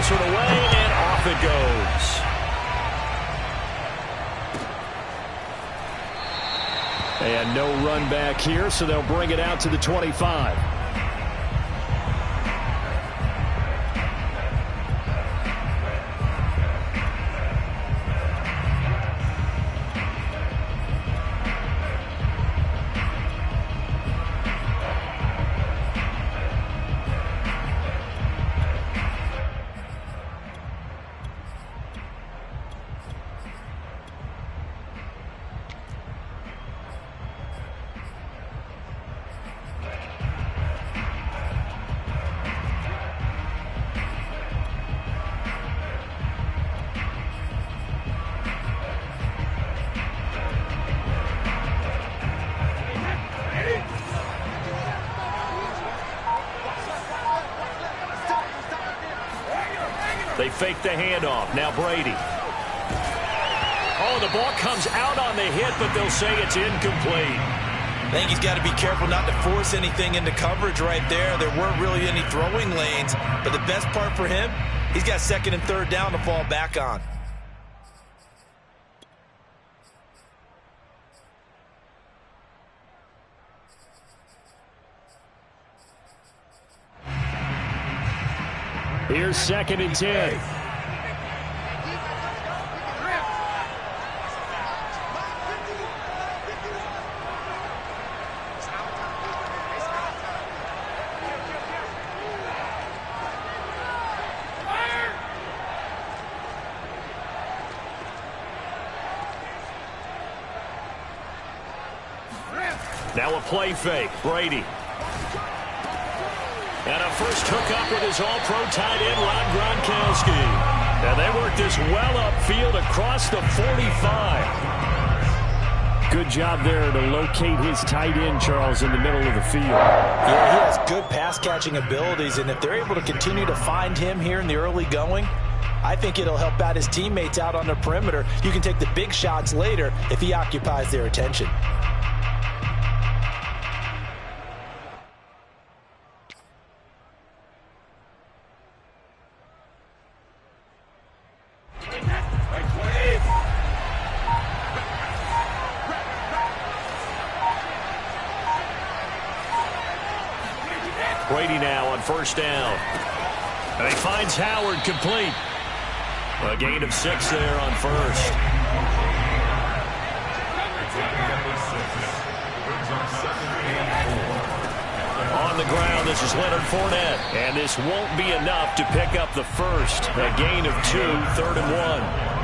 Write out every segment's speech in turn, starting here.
this one away, and off it goes. And no run back here, so they'll bring it out to the 25. They fake the handoff. Now Brady. Oh, the ball comes out on the hit, but they'll say it's incomplete. I think he's got to be careful not to force anything into coverage right there. There weren't really any throwing lanes, but the best part for him, he's got second and third down to fall back on. Here's second and 10. Now a play fake. Brady. And a first hookup with his all-pro tight end, Rob Gronkowski. And they work this well upfield across the 45. Good job there to locate his tight end, Charles, in the middle of the field. Yeah, he has good pass-catching abilities, and if they're able to continue to find him here in the early going, I think it'll help out his teammates out on the perimeter. You can take the big shots later if he occupies their attention. Brady now on first down. And he finds Howard complete. A gain of 6 there on first. On the ground, this is Leonard Fournette. And this won't be enough to pick up the first. A gain of 2, 3rd and 1.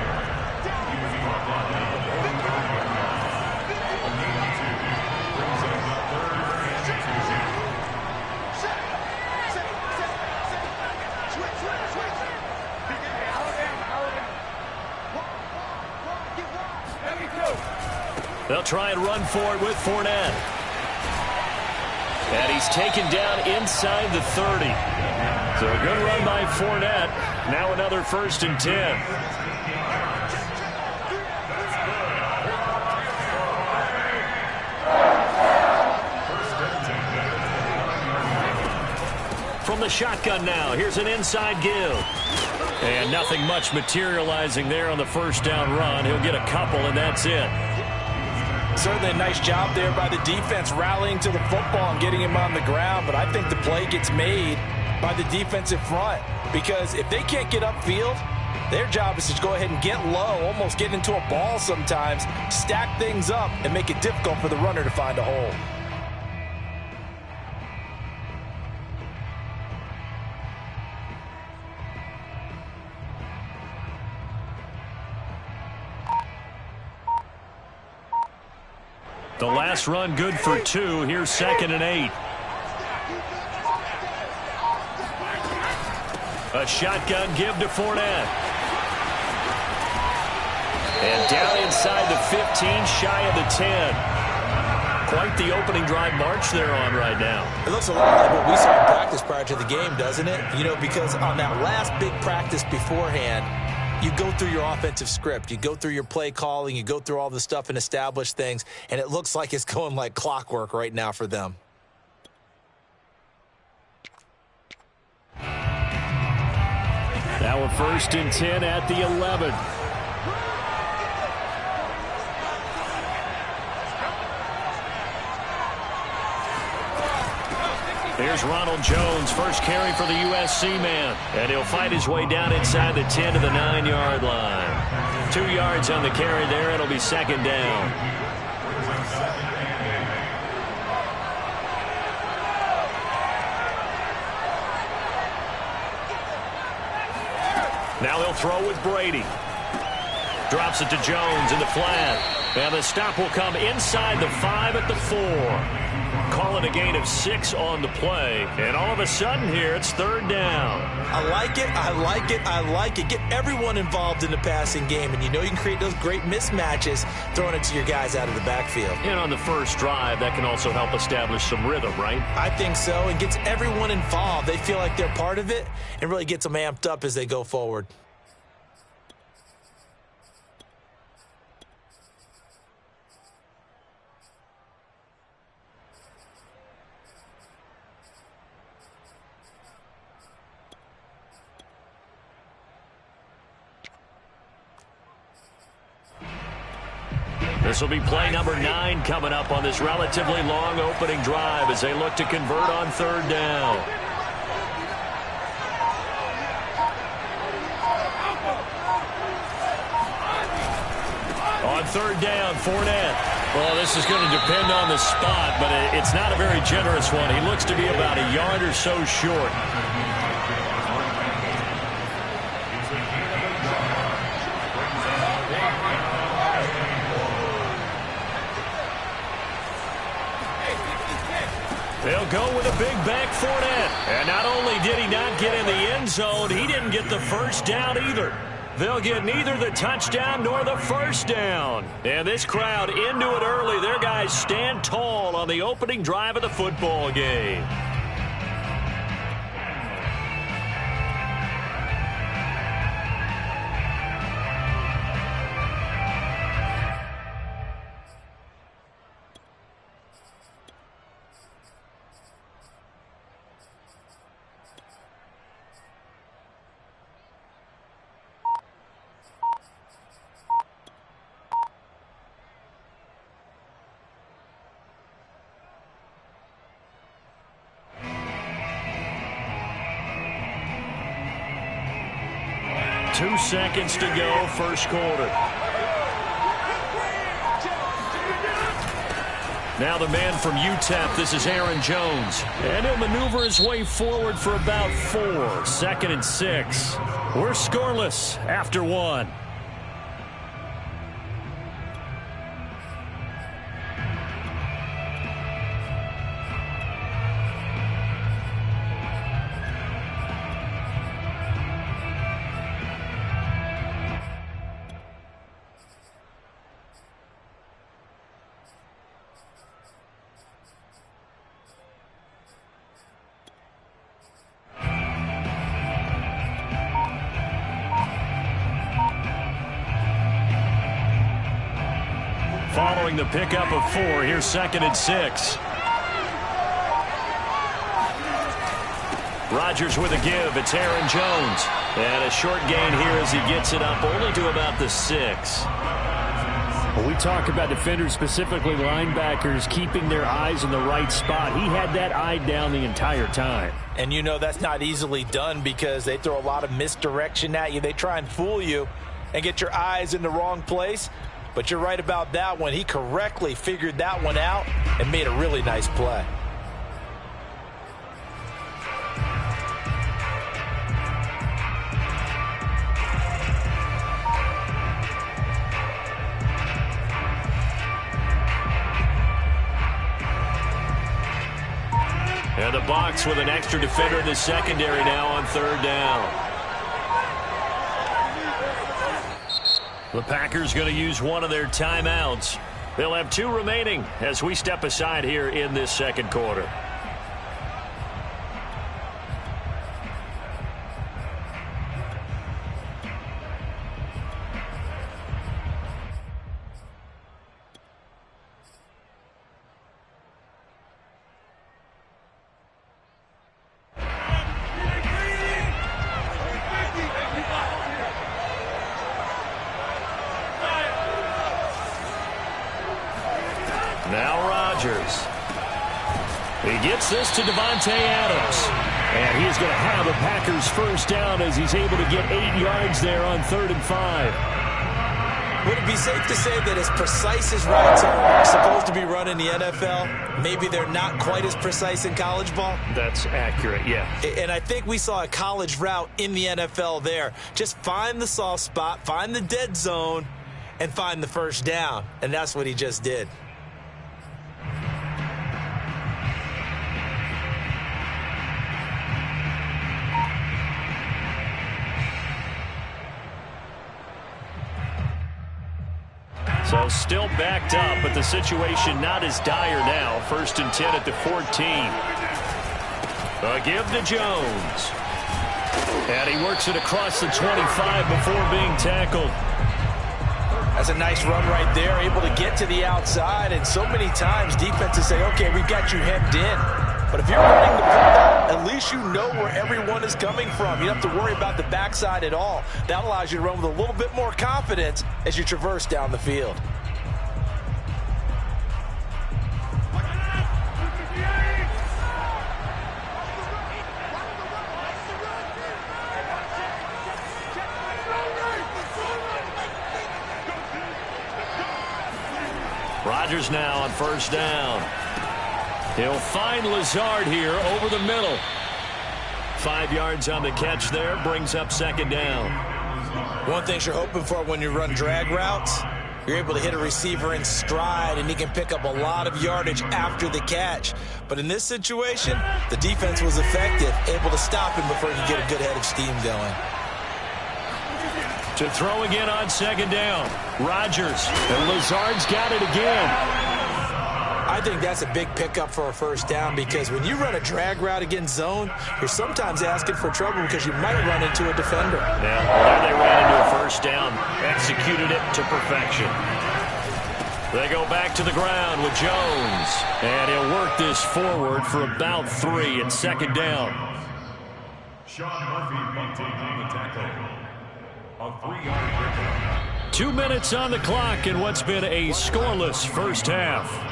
They'll try and run for it with Fournette. And he's taken down inside the 30. So a good run by Fournette. Now another 1st and 10. From the shotgun now, here's an inside give. And nothing much materializing there on the first down run. He'll get a couple, and that's it. Certainly a nice job there by the defense rallying to the football and getting him on the ground, but I think the play gets made by the defensive front because if they can't get upfield, their job is to go ahead and get low, almost get into a ball sometimes, stack things up, and make it difficult for the runner to find a hole. The last run good for 2. Here's 2nd and 8. A shotgun give to Fournette. And down inside the 15, shy of the 10. Quite the opening drive march they're on right now. It looks a lot like what we saw in practice prior to the game, doesn't it? You know, because on that last big practice beforehand, you go through your offensive script. You go through your play calling. You go through all the stuff and establish things. And it looks like it's going like clockwork right now for them. Now a 1st and 10 at the 11. Here's Ronald Jones, first carry for the USC man. And he'll fight his way down inside the 10 to the 9-yard line. 2 yards on the carry there. It'll be 2nd down. Now he'll throw with Brady. Drops it to Jones in the flat. And the stop will come inside the 5 at the 4. Call it a gain of 6 on the play. And all of a sudden here, it's 3rd down. I like it, I like it, I like it. Get everyone involved in the passing game. And you know you can create those great mismatches throwing it to your guys out of the backfield. And on the first drive, that can also help establish some rhythm, right? I think so. And gets everyone involved. They feel like they're part of it and really gets them amped up as they go forward. This will be play number 9 coming up on this relatively long opening drive as they look to convert on 3rd down. On 3rd down, Fournette. Well, this is going to depend on the spot, but it's not a very generous one. He looks to be about a yard or so short. They'll go with a big back Fournette. And not only did he not get in the end zone, he didn't get the first down either. They'll get neither the touchdown nor the first down. And this crowd into it early. Their guys stand tall on the opening drive of the football game. Two seconds to go, first quarter. Now the man from UTEP, this is Aaron Jones. And he'll maneuver his way forward for about 4. 2nd and 6. We're scoreless after 1. Following the pickup of 4, here's 2nd and 6. Rodgers with a give. It's Aaron Jones. And a short gain here as he gets it up only to about the 6. When we talk about defenders, specifically linebackers, keeping their eyes in the right spot, he had that eye down the entire time. And you know that's not easily done because they throw a lot of misdirection at you. They try and fool you and get your eyes in the wrong place. But you're right about that one. He correctly figured that one out and made a really nice play. And the box with an extra defender in the secondary now on 3rd down. The Packers going to use one of their timeouts. They'll have 2 remaining as we step aside here in this second quarter. Rodgers. He gets this to Davante Adams. And he's going to have the Packers first down as he's able to get 8 yards there on 3rd and 5. Would it be safe to say that as precise as routes are supposed to be run in the NFL, maybe they're not quite as precise in college ball? That's accurate, yeah. And I think we saw a college route in the NFL there. Just find the soft spot, find the dead zone, and find the first down. And that's what he just did. So still backed up, but the situation not as dire now. 1st and 10 at the 14. A give to Jones. And he works it across the 25 before being tackled. That's a nice run right there, able to get to the outside. And so many times defenses say, okay, we've got you hemmed in. But if you're running the football, at least you know where everyone is coming from. You don't have to worry about the backside at all. That allows you to run with a little bit more confidence as you traverse down the field. Rodgers now on 1st down. He'll find Lazard here over the middle. 5 yards on the catch there, brings up 2nd down. One thing you're hoping for when you run drag routes, you're able to hit a receiver in stride, and he can pick up a lot of yardage after the catch. But in this situation, the defense was effective, able to stop him before he could get a good head of steam going. To throw again on 2nd down. Rodgers, and Lazard's got it again. I think that's a big pickup for a 1st down, because when you run a drag route against zone, you're sometimes asking for trouble because you might run into a defender. Yeah, well, there they ran into a 1st down, executed it to perfection. They go back to the ground with Jones, and he'll work this forward for about 3 at 2nd down. Sean Murphy maintaining the tackle. A 3-yard pickup. 2 minutes on the clock in what's been a scoreless first half.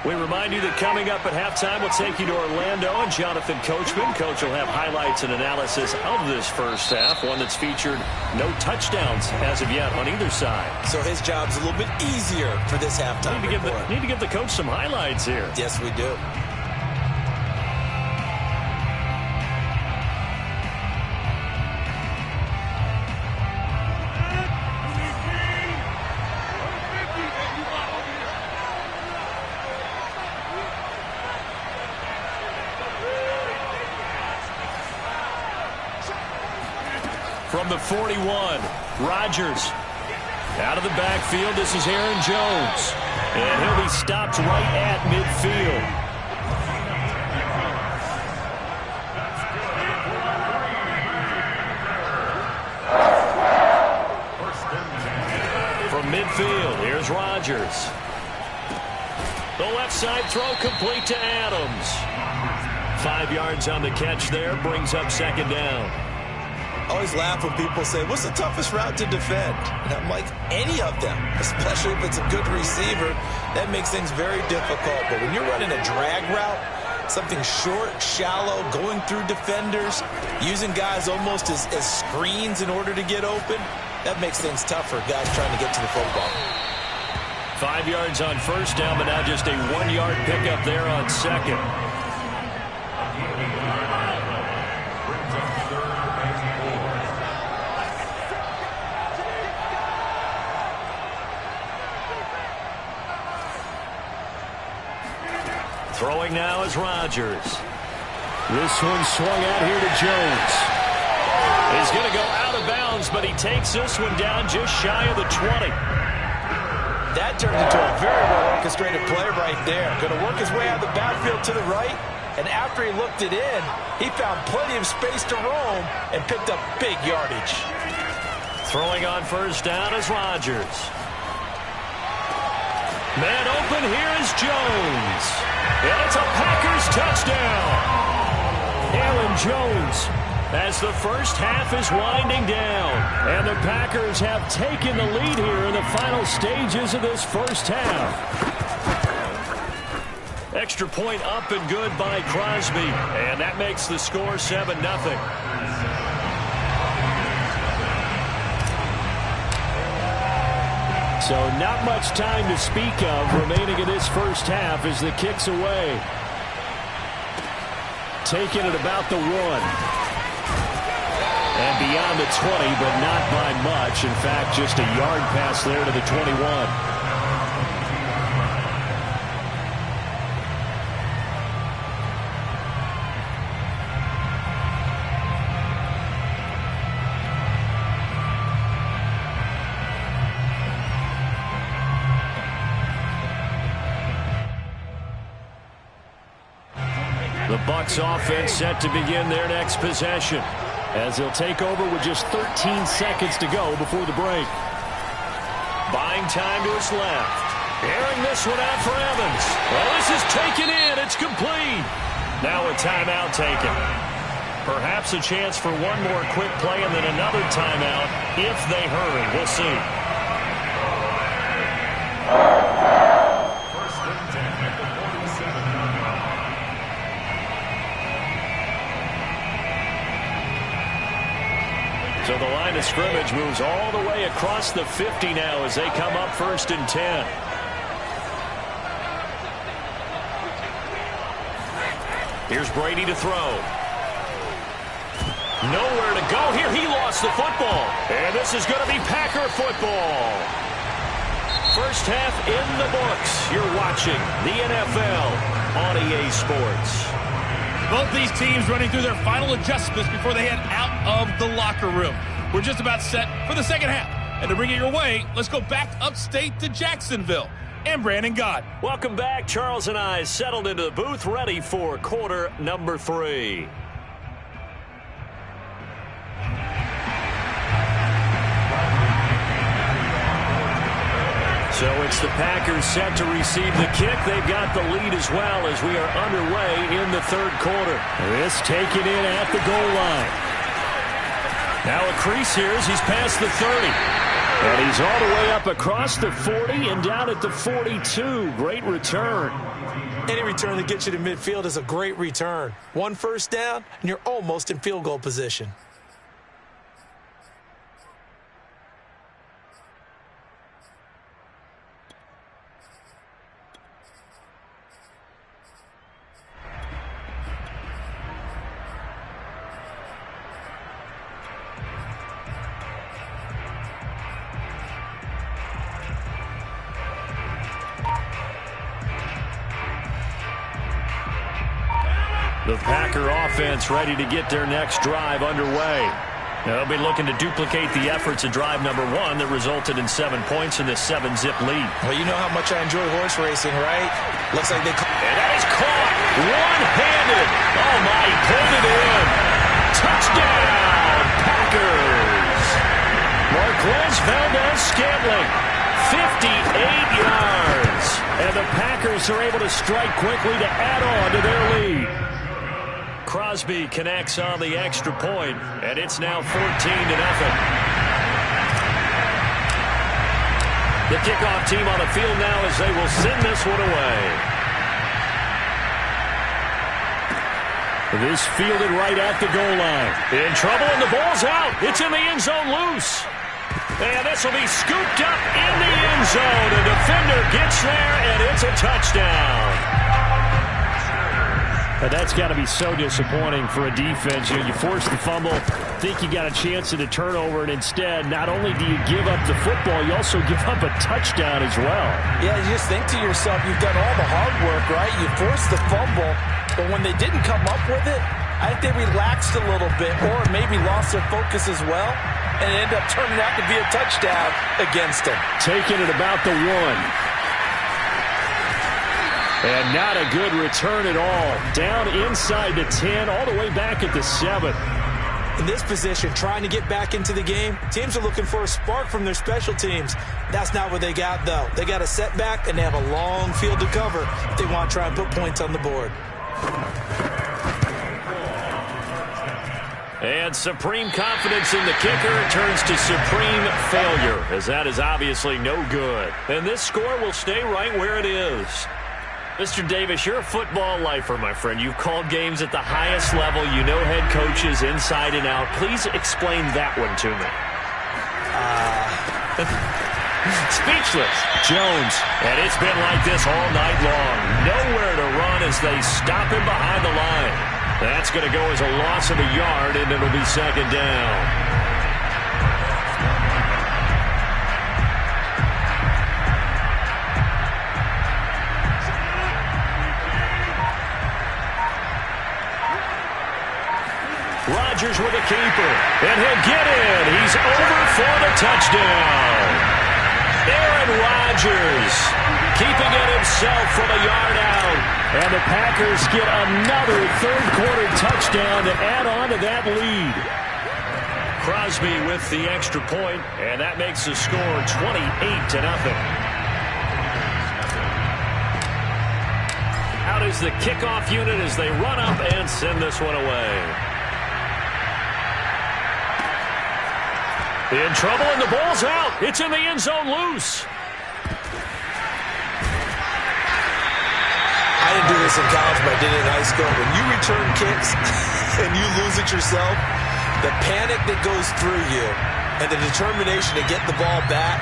We remind you that coming up at halftime, we'll take you to Orlando and Jonathan Coachman. Coach will have highlights and analysis of this first half, one that's featured no touchdowns as of yet on either side. So his job's a little bit easier for this halftime report. Need to give the coach some highlights here. Yes, we do. From the 41, Rodgers out of the backfield. This is Aaron Jones, and he'll be stopped right at midfield. From midfield, here's Rodgers. The left side throw complete to Adams. 5 yards on the catch there, brings up 2nd down. I always laugh when people say, what's the toughest route to defend? And I'm like, any of them, especially if it's a good receiver. That makes things very difficult. But when you're running a drag route, something short, shallow, going through defenders, using guys almost as screens in order to get open, that makes things tough for guys trying to get to the football. 5 yards on 1st down, but now just a 1-yard pickup there on 2nd. Throwing now is Rodgers. This one swung out here to Jones. He's going to go out of bounds, but he takes this one down just shy of the 20. That turned into a very well-orchestrated play right there. Going to work his way out of the backfield to the right, and after he looked it in, he found plenty of space to roam and picked up big yardage. Throwing on first down is Rodgers. Man open, here is Jones. And it's a Packers touchdown. Aaron Jones, as the first half is winding down. And the Packers have taken the lead here in the final stages of this first half. Extra point up and good by Crosby. And that makes the score 7-0. So not much time to speak of remaining in this first half as the kick's away. Taking it about the 1. And beyond the 20, but not by much. In fact, just a yard pass there to the 21. The Bucs offense set to begin their next possession as they'll take over with just 13 seconds to go before the break. Buying time to his left. Airing this one out for Evans. Well, this is taken in. It's complete. Now a timeout taken. Perhaps a chance for one more quick play and then another timeout if they hurry. We'll see. So the line of scrimmage moves all the way across the 50 now as they come up 1st and 10. Here's Brady to throw. Nowhere to go here. He lost the football. And this is going to be Packer football. First half in the books. You're watching the NFL on EA Sports. Both these teams running through their final adjustments before they head out of the locker room. We're just about set for the second half. And to bring it your way, let's go back upstate to Jacksonville. And Brandon Gott. Welcome back. Charles and I settled into the booth, ready for quarter number 3. So it's the Packers set to receive the kick. They've got the lead as well as we are underway in the third quarter. This taken in at the goal line. Now a crease here as he's past the 30. And he's all the way up across the 40 and down at the 42. Great return. Any return that gets you to midfield is a great return. One first down, and you're almost in field goal position. The Packer offense ready to get their next drive underway. They'll be looking to duplicate the efforts of drive number 1 that resulted in 7 points in this 7-zip lead. Well, you know how much I enjoy horse racing, right? Looks like they... And that is caught one-handed. Oh, my, he pulled it in. Touchdown, Packers. Marquez Valdez-Scantling, 58 yards. And the Packers are able to strike quickly to add on to their lead. Crosby connects on the extra point, and it's now 14-0. The kickoff team on the field now as they will send this one away. This fielded right at the goal line. In trouble, and the ball's out. It's in the end zone loose. And this will be scooped up in the end zone. A defender gets there, and it's a touchdown. And that's got to be so disappointing for a defense. You force the fumble, think you got a chance at a turnover, and instead, not only do you give up the football, you also give up a touchdown as well. Yeah, you just think to yourself, you've done all the hard work, right? You forced the fumble, but when they didn't come up with it, I think they relaxed a little bit or maybe lost their focus as well, and it ended up turning out to be a touchdown against them. Taking it about the 1. And not a good return at all. Down inside the 10, all the way back at the 7. In this position, trying to get back into the game, teams are looking for a spark from their special teams. That's not what they got, though. They got a setback, and they have a long field to cover if they want to try and put points on the board. And supreme confidence in the kicker turns to supreme failure, as that is obviously no good. And this score will stay right where it is. Mr. Davis, you're a football lifer, my friend. You've called games at the highest level. You know head coaches inside and out. Please explain that one to me. Speechless. Jones. And it's been like this all night long. Nowhere to run as they stop him behind the line. That's going to go as a loss of a yard, and it'll be 2nd down. Rodgers with a keeper, and he'll get in. He's over for the touchdown. Aaron Rodgers keeping it himself from a yard out. And the Packers get another third-quarter touchdown to add on to that lead. Crosby with the extra point, and that makes the score 28-0. Out is the kickoff unit as they run up and send this one away. In trouble, and the ball's out. It's in the end zone loose. I didn't do this in college, but I did it in high school. When you return kicks and you lose it yourself, the panic that goes through you and the determination to get the ball back,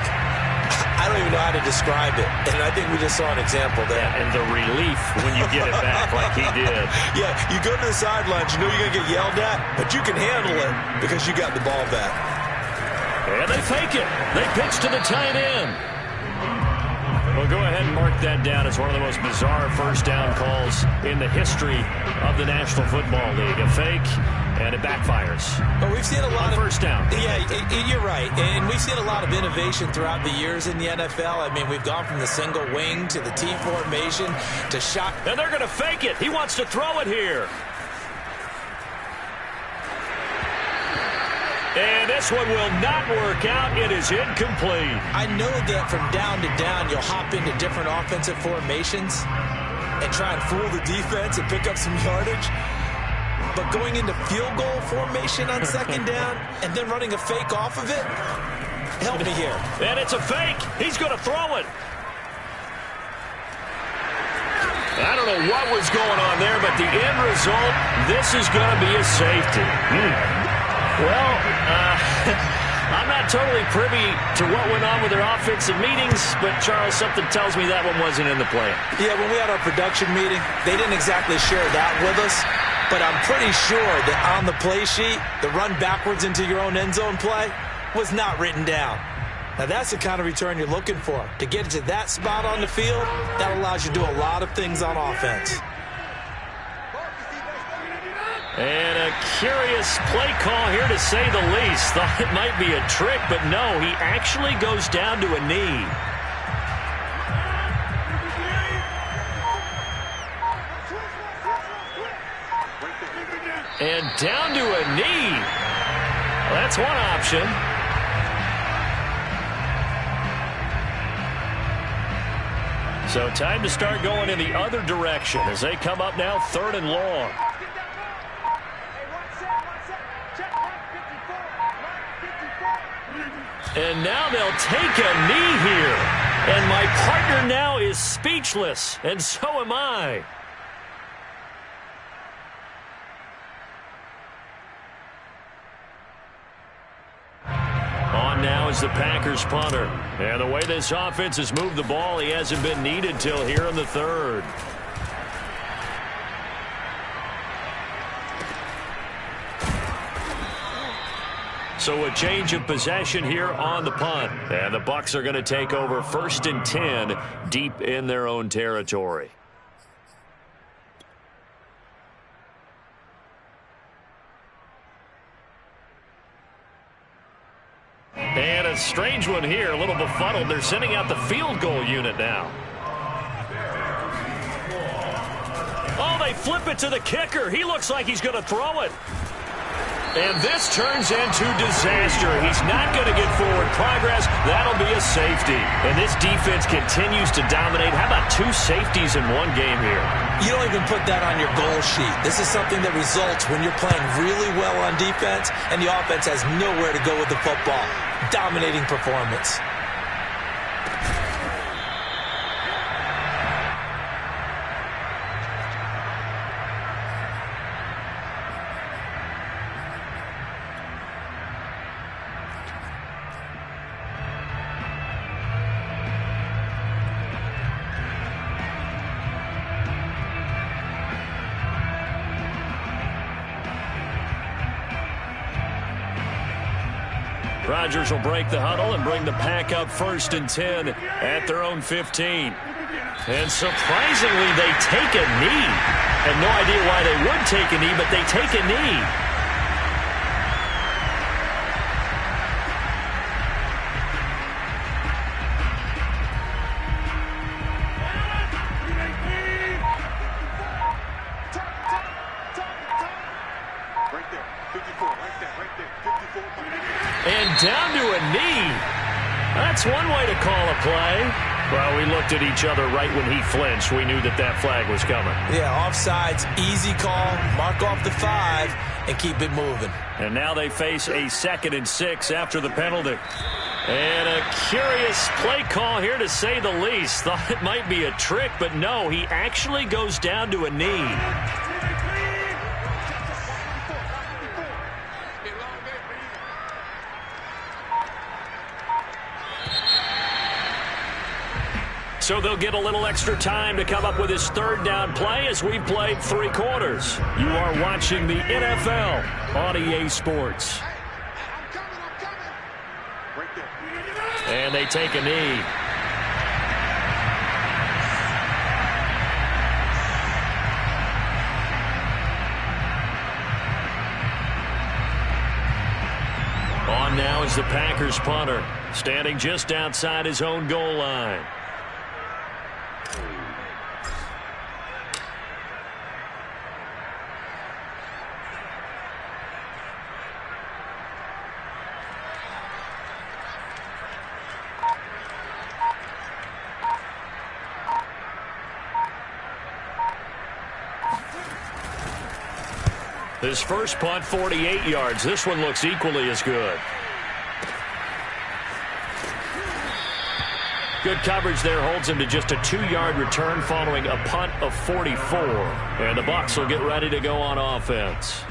I don't even know how to describe it. And I think we just saw an example there. Yeah, and the relief when you get it back like he did. Yeah, you go to the sidelines, you know you're going to get yelled at, but you can handle it because you got the ball back. And they fake it. They pitch to the tight end. Well, go ahead and mark that down as one of the most bizarre first down calls in the history of the National Football League. A fake, and it backfires. But we've seen a lot of first down. Yeah, you're right. And we've seen a lot of innovation throughout the years in the NFL. I mean, we've gone from the single wing to the T formation to shot. And they're going to fake it. He wants to throw it here. And this one will not work out. It is incomplete. I know that from down to down, you'll hop into different offensive formations and try and fool the defense and pick up some yardage. But going into field goal formation on 2nd down and then running a fake off of it, help me here. And it's a fake. He's going to throw it. I don't know what was going on there, but the end result, this is going to be a safety. Well, I'm not totally privy to what went on with their offensive meetings, but, Charles, something tells me that one wasn't in the plan. Yeah, when we had our production meeting, they didn't exactly share that with us, but I'm pretty sure that on the play sheet, the run backwards into your own end zone play was not written down. Now, that's the kind of return you're looking for. To get to that spot on the field, that allows you to do a lot of things on offense. And a curious play call here, to say the least. Thought it might be a trick, but no, he actually goes down to a knee. And down to a knee. Well, that's one option. So time to start going in the other direction as they come up now 3rd and long. And now they'll take a knee here. And my partner now is speechless, and so am I. On now is the Packers punter. And the way this offense has moved the ball, he hasn't been needed till here in the 3rd. So a change of possession here on the punt. And the Bucs are going to take over 1st and 10 deep in their own territory. And a strange one here, a little befuddled. They're sending out the field goal unit now. Oh, they flip it to the kicker. He looks like he's going to throw it. And this turns into disaster. He's not going to get forward progress. That'll be a safety. And this defense continues to dominate. How about 2 safeties in one game here? You don't even put that on your goal sheet. This is something that results when you're playing really well on defense and the offense has nowhere to go with the football. Dominating performance. Rodgers will break the huddle and bring the pack up 1st and 10 at their own 15. And surprisingly, they take a knee. Had no idea why they would take a knee, but they take a knee. And down to a knee. That's one way to call a play. Well, we looked at each other right when he flinched. We knew that that flag was coming. Yeah, offsides, easy call. Mark off the 5 and keep it moving. And now they face a 2nd and 6 after the penalty. And a curious play call here, to say the least. Thought it might be a trick, but no, he actually goes down to a knee. So they'll get a little extra time to come up with his 3rd down play as we've played 3 quarters. You are watching the NFL on EA Sports. And they take a knee. On now is the Packers punter, standing just outside his own goal line. His first punt, 48 yards. This one looks equally as good. Good coverage there holds him to just a 2-yard return following a punt of 44. And the Bucs will get ready to go on offense.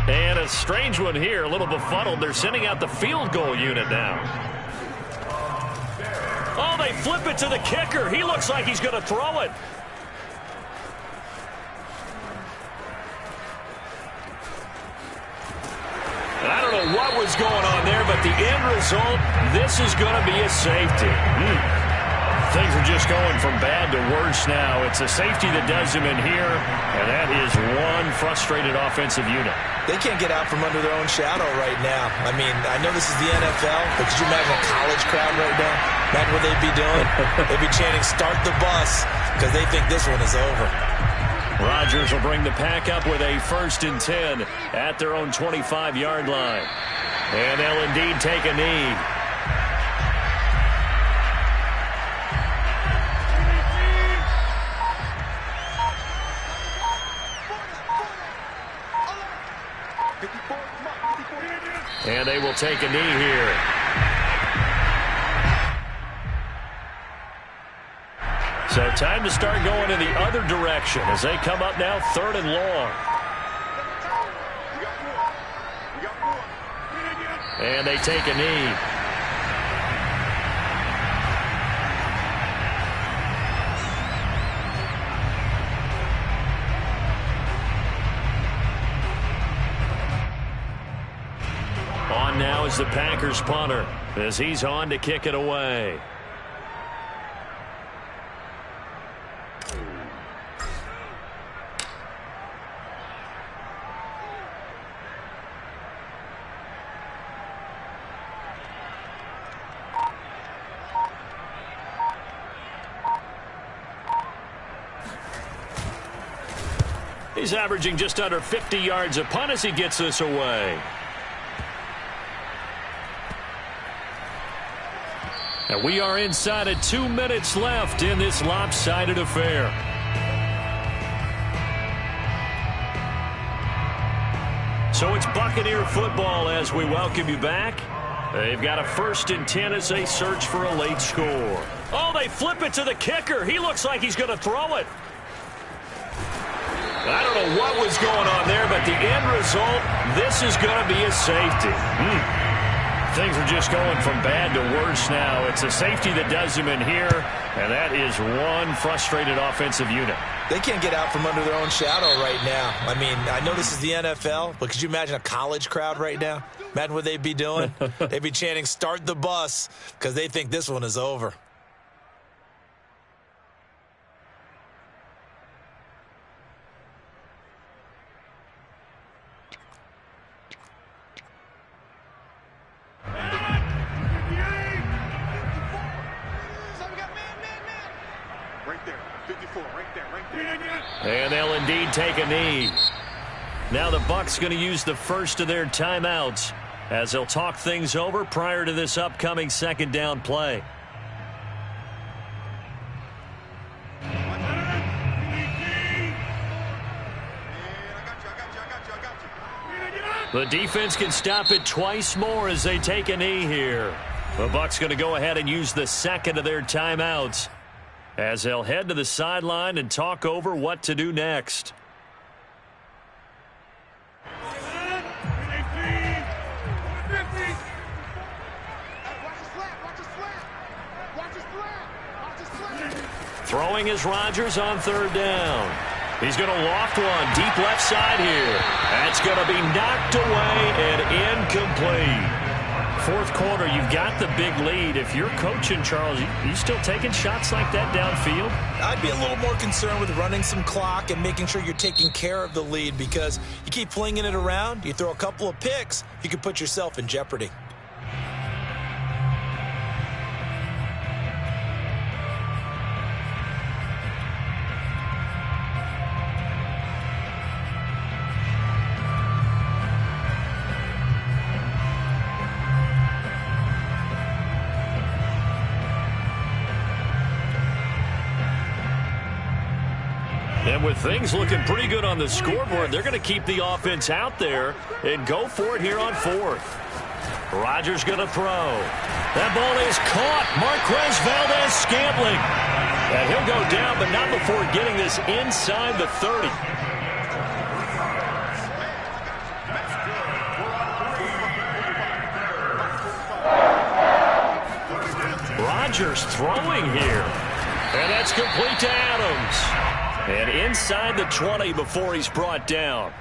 And a strange one here, a little befuddled. They're sending out the field goal unit now. Oh, they flip it to the kicker. He looks like he's going to throw it. And I don't know what was going on there, but the end result, this is going to be a safety. Things are just going from bad to worse now. It's a safety that does him in here, and that is one frustrated offensive unit. They can't get out from under their own shadow right now. I mean, I know this is the NFL, but could you imagine a college crowd right now? Imagine what they'd be doing. They'd be chanting, "Start the bus," because they think this one is over. Rodgers will bring the pack up with a 1st and 10 at their own 25-yard line. And they'll indeed take a knee. And they will take a knee here. So time to start going in the other direction as they come up now 3rd and long. And they take a knee. On now is the Packers punter as he's on to kick it away. He's averaging just under 50 yards a punt as he gets this away. And we are inside of 2 minutes left in this lopsided affair. So it's Buccaneer football as we welcome you back. They've got a 1st and 10 as they search for a late score. Oh, they flip it to the kicker. He looks like he's going to throw it. I don't know what was going on there, but the end result, this is going to be a safety. Things are just going from bad to worse now. It's a safety that does him in here, and that is one frustrated offensive unit. They can't get out from under their own shadow right now. I mean, I know this is the NFL, but could you imagine a college crowd right now? Imagine what they'd be doing. They'd be chanting, "Start the bus," because they think this one is over. And they'll indeed take a knee. Now the Bucs going to use the first of their timeouts as they'll talk things over prior to this upcoming 2nd down play. The defense can stop it twice more as they take a knee here. The Bucs going to go ahead and use the 2nd of their timeouts as they'll head to the sideline and talk over what to do next. Throwing is Rodgers on 3rd down. He's going to loft one deep left side here. That's going to be knocked away and incomplete. 4th quarter, you've got the big lead. If you're coaching, Charles, you still taking shots like that downfield? I'd be a little more concerned with running some clock and making sure you're taking care of the lead, because you keep flinging it around, you throw a couple of picks, you could put yourself in jeopardy. And with things looking pretty good on the scoreboard, they're going to keep the offense out there and go for it here on 4th. Rodgers going to throw. That ball is caught. Marquez Valdes-Scantling. And he'll go down, but not before getting this inside the 30. Rodgers throwing here. And that's complete to Adams. And inside the 20 before he's brought down.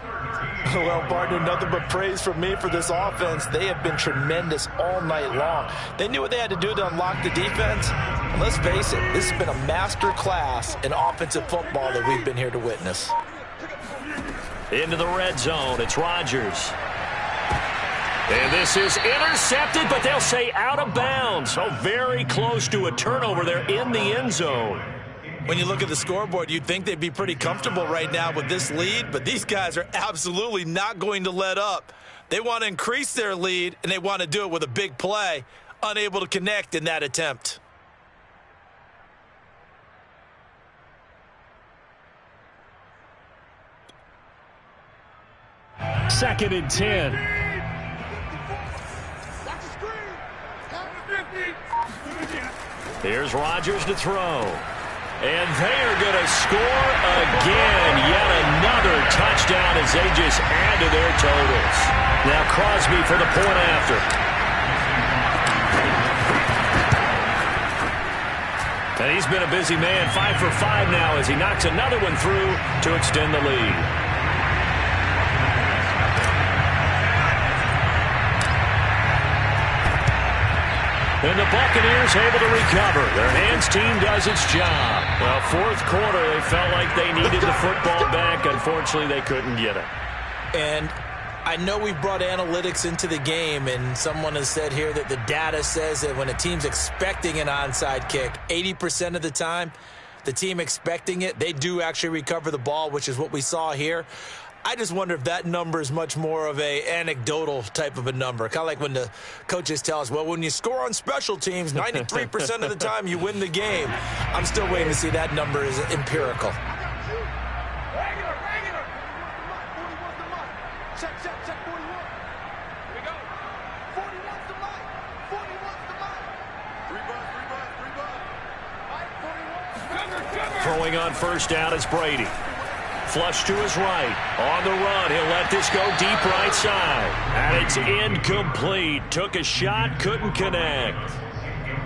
Well, partner, nothing but praise from me for this offense. They have been tremendous all night long. They knew what they had to do to unlock the defense. And let's face it, this has been a master class in offensive football that we've been here to witness. Into the red zone, it's Rodgers. And this is intercepted, but they'll say out of bounds. So very close to a turnover there in the end zone. When you look at the scoreboard, you'd think they'd be pretty comfortable right now with this lead, but these guys are absolutely not going to let up. They want to increase their lead, and they want to do it with a big play, unable to connect in that attempt. Second and 10. Here's Rodgers to throw. And they are going to score again. Yet another touchdown as they just add to their totals. Now Crosby for the point after. And he's been a busy man, 5 for 5 now as he knocks another one through to extend the lead. And the Buccaneers able to recover. Their hands team does its job. Well, fourth quarter, they felt like they needed the football back. Unfortunately, they couldn't get it. And I know we brought analytics into the game, and someone has said here that the data says that when a team's expecting an onside kick, 80% of the time, the team expecting it, they do actually recover the ball, which is what we saw here. I just wonder if that number is much more of a anecdotal type of a number. Kind of like when the coaches tell us, well, when you score on special teams, 93% of the time you win the game. I'm still waiting to see that number is empirical. Throwing on first down is Brady. Flush to his right. On the run, he'll let this go deep right side. And it's incomplete. Took a shot, couldn't connect.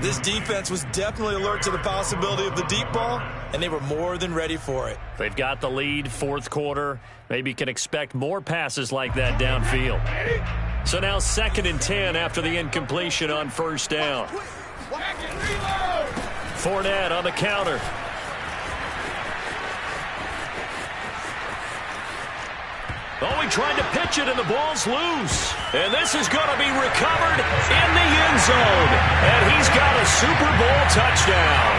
This defense was definitely alert to the possibility of the deep ball, and they were more than ready for it. They've got the lead, fourth quarter. Maybe can expect more passes like that downfield. So now 2nd and 10 after the incompletion on first down. Fournette on the counter. Oh, he tried to pitch it, and the ball's loose. And this is going to be recovered in the end zone. And he's got a Super Bowl touchdown.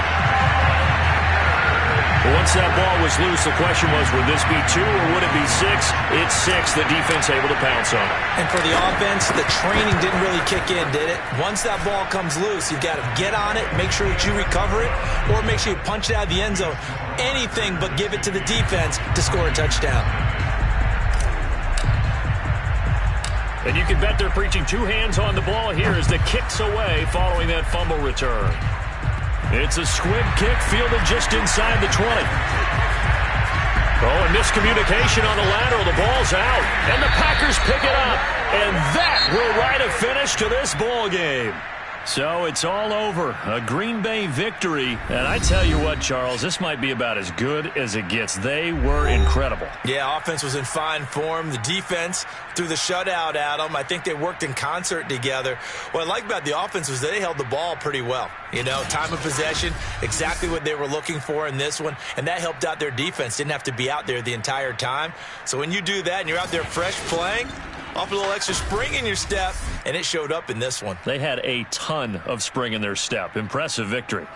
Once that ball was loose, the question was, would this be 2 or would it be 6? It's 6. The defense able to pounce on it. And for the offense, the training didn't really kick in, did it? Once that ball comes loose, you've got to get on it, make sure that you recover it, or make sure you punch it out of the end zone. Anything but give it to the defense to score a touchdown. And you can bet they're preaching 2 hands on the ball here as the kick's away following that fumble return. It's a squib kick fielded just inside the 20. Oh, and miscommunication on the lateral. The ball's out. And the Packers pick it up. And that will write a finish to this ball game. So it's all over. A Green Bay victory. And I tell you what, Charles, this might be about as good as it gets. They were incredible. Yeah, offense was in fine form. The defense threw the shutout at them. I think they worked in concert together. What I like about the offense was they held the ball pretty well. You know, time of possession, exactly what they were looking for in this one. And that helped out their defense. Didn't have to be out there the entire time. So when you do that and you're out there fresh playing, off a little extra spring in your step, and it showed up in this one. They had a ton of spring in their step. Impressive victory.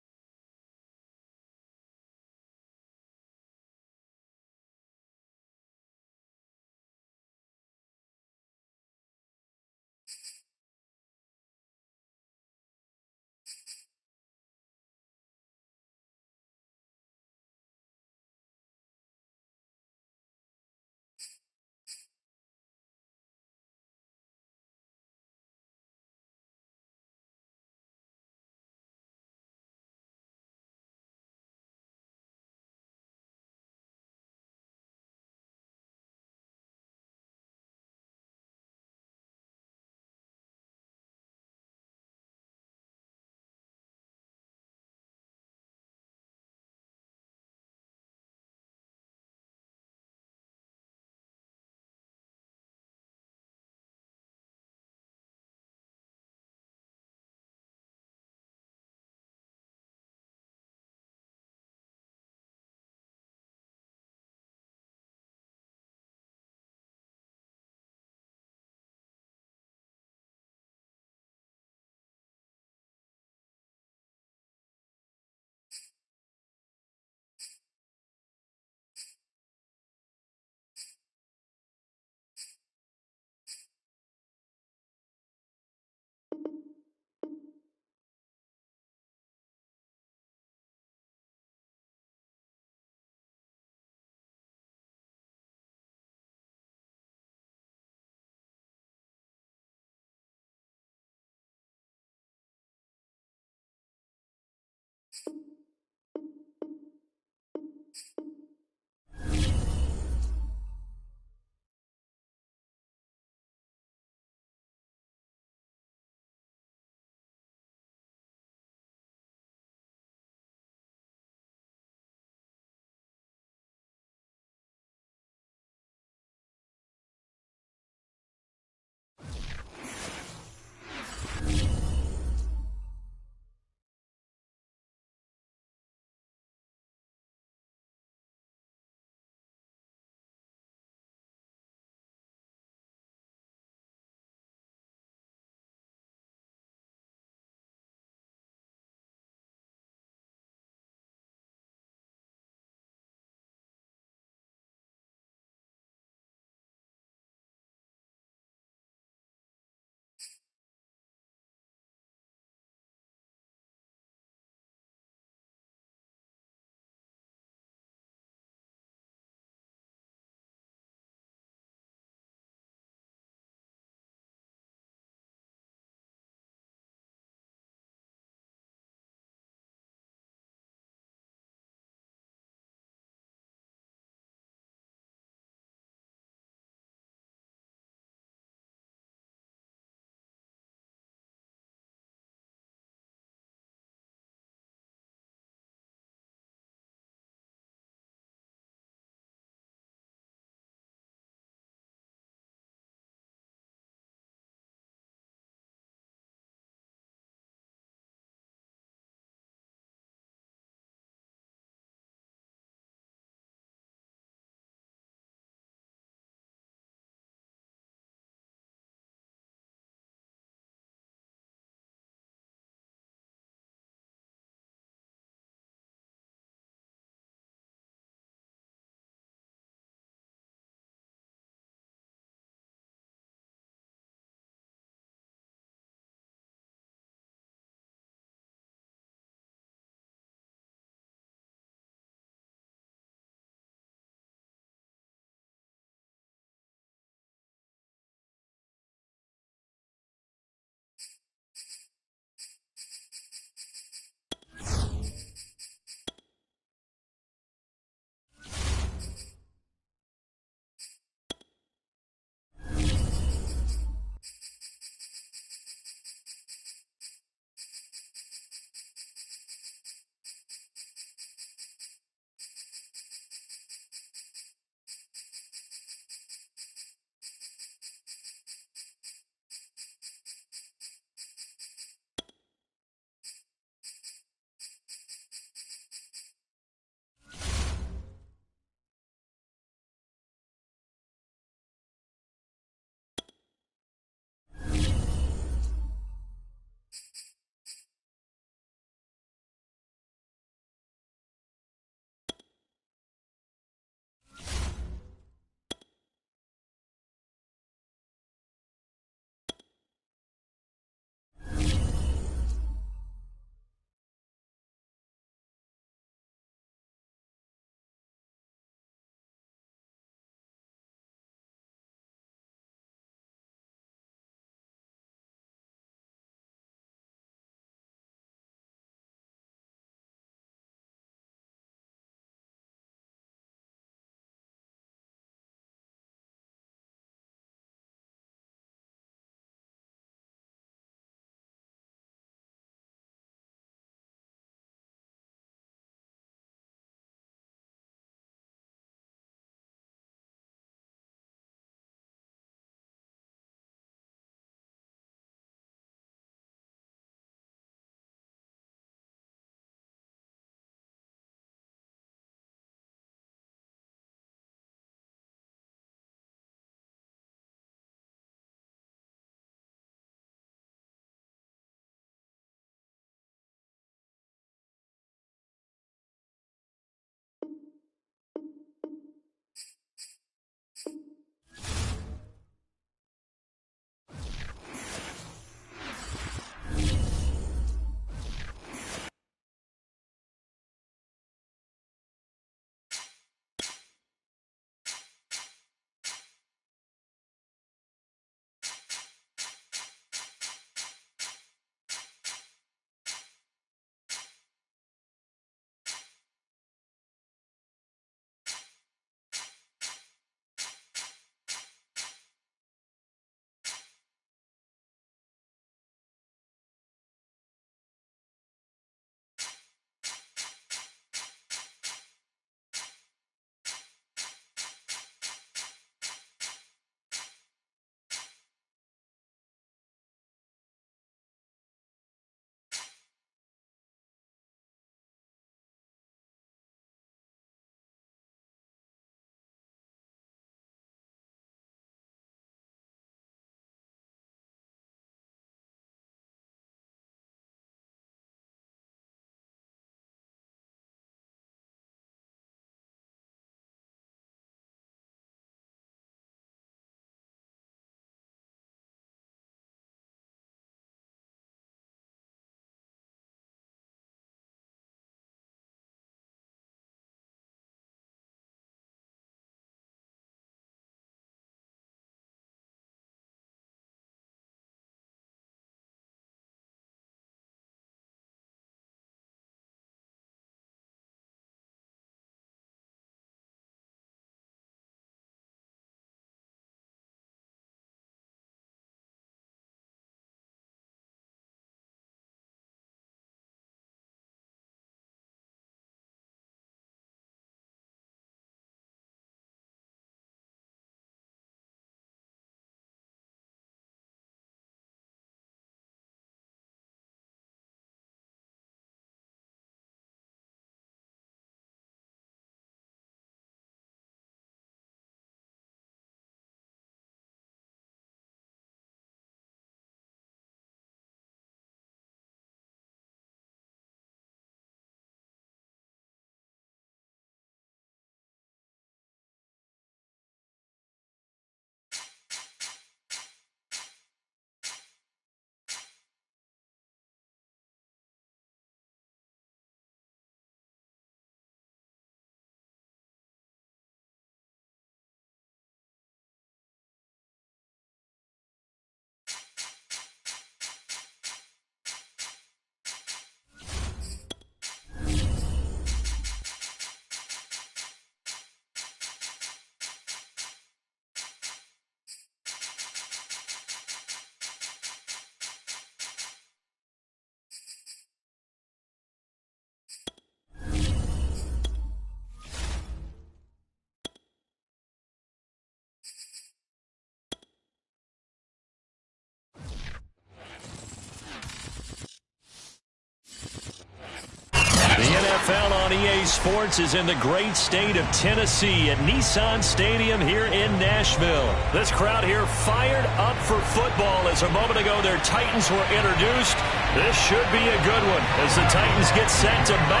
on EA Sports is in the great state of Tennessee at Nissan Stadium here in Nashville. This crowd here fired up for football as a moment ago their Titans were introduced. This should be a good one as the Titans get set to match